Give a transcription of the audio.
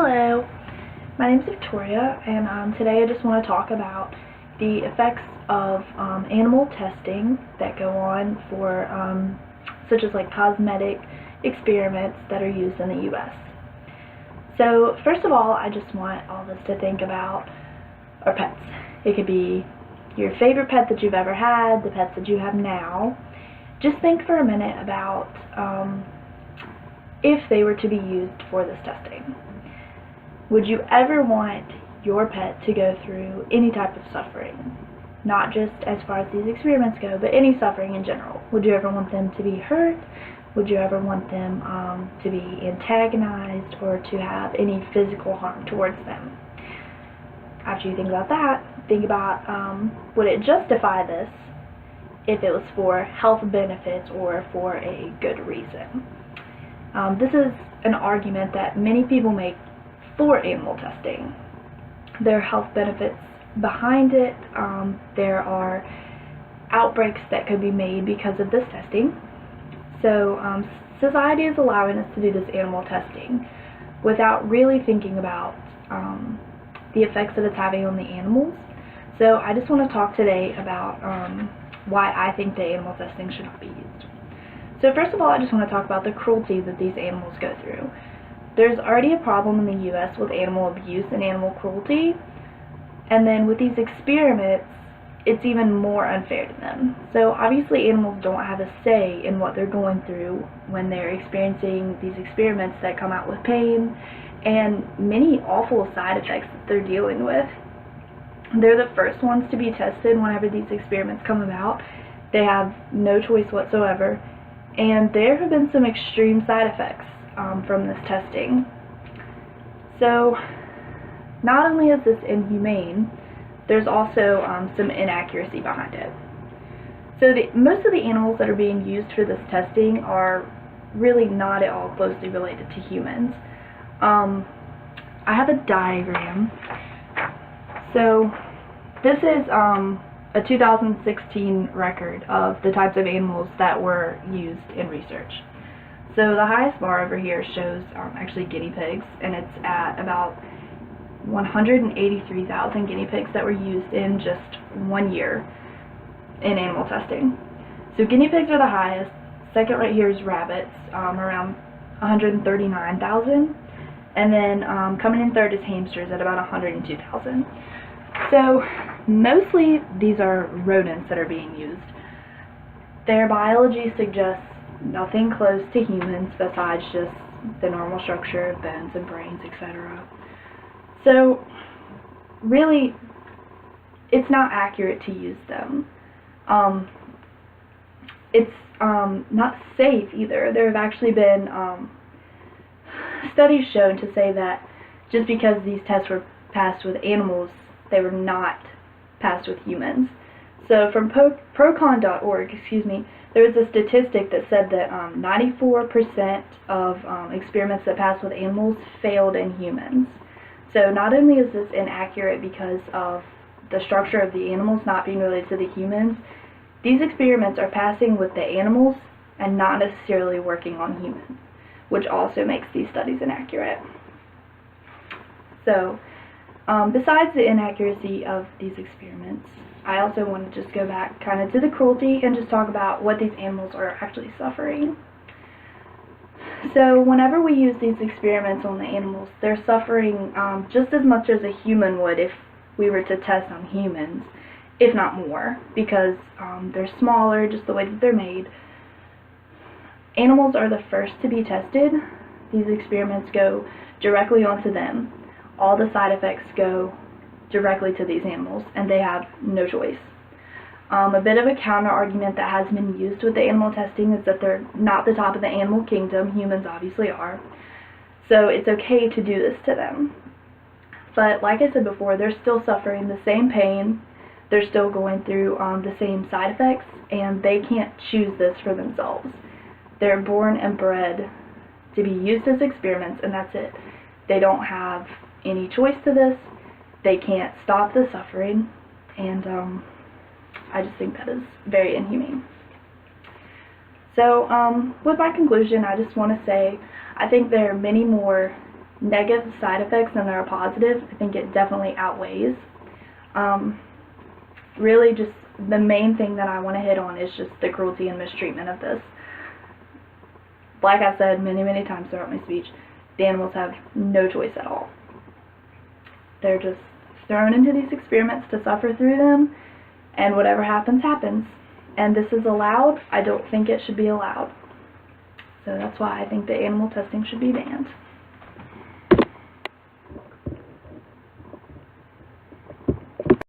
Hello, my name is Victoria, and today I just want to talk about the effects of animal testing that go on for such as like cosmetic experiments that are used in the U.S. So first of all, I just want all of us to think about our pets. It could be your favorite pet that you've ever had, the pets that you have now. Just think for a minute about if they were to be used for this testing. Would you ever want your pet to go through any type of suffering? Not just as far as these experiments go, but any suffering in general. Would you ever want them to be hurt? Would you ever want them to be antagonized or to have any physical harm towards them? After you think about that, think about would it justify this if it was for health benefits or for a good reason? This is an argument that many people make for animal testing. There are health benefits behind it. There are outbreaks that could be made because of this testing. So society is allowing us to do this animal testing without really thinking about the effects that it's having on the animals. So I just want to talk today about why I think that animal testing should not be used. So first of all, I just want to talk about the cruelty that these animals go through. There's already a problem in the U.S. with animal abuse and animal cruelty, and then with these experiments, it's even more unfair to them. So obviously animals don't have a say in what they're going through when they're experiencing these experiments that come out with pain and many awful side effects that they're dealing with. They're the first ones to be tested whenever these experiments come about. They have no choice whatsoever, and there have been some extreme side effects from this testing. So not only is this inhumane, there's also some inaccuracy behind it. So most of the animals that are being used for this testing are really not at all closely related to humans. I have a diagram. So this is a 2016 record of the types of animals that were used in research. So the highest bar over here shows actually guinea pigs, and it's at about 183,000 guinea pigs that were used in just 1 year in animal testing. So guinea pigs are the highest. Second right here is rabbits, around 139,000. And then coming in third is hamsters at about 102,000. So mostly these are rodents that are being used. Their biology suggests nothing close to humans besides just the normal structure of bones and brains, etc. So really, it's not accurate to use them. It's not safe either. There have actually been studies shown to say that just because these tests were passed with animals, they were not passed with humans. So from procon.org, there was a statistic that said that 94% of experiments that passed with animals failed in humans. So not only is this inaccurate because of the structure of the animals not being related to the humans, these experiments are passing with the animals and not necessarily working on humans, which also makes these studies inaccurate. So besides the inaccuracy of these experiments, I also want to just go back kind of to the cruelty and just talk about what these animals are actually suffering. So whenever we use these experiments on the animals, they're suffering just as much as a human would if we were to test on humans, if not more, because they're smaller, just the way that they're made. Animals are the first to be tested. These experiments go directly onto them. All the side effects go directly to these animals, and they have no choice. A bit of a counter-argument that has been used with the animal testing is that they're not the top of the animal kingdom. Humans obviously are. So it's okay to do this to them. But like I said before, they're still suffering the same pain. They're still going through the same side effects, and they can't choose this for themselves. They're born and bred to be used as experiments, and that's it. They don't have any choice to this. They can't stop the suffering, and I just think that is very inhumane. So with my conclusion, I just want to say I think there are many more negative side effects than there are positive. I think it definitely outweighs. Really just the main thing that I want to hit on is just the cruelty and mistreatment of this. Like I've said many, many times throughout my speech, the animals have no choice at all. They're just thrown into these experiments to suffer through them, and whatever happens, happens. And this is allowed. I don't think it should be allowed. So that's why I think that animal testing should be banned.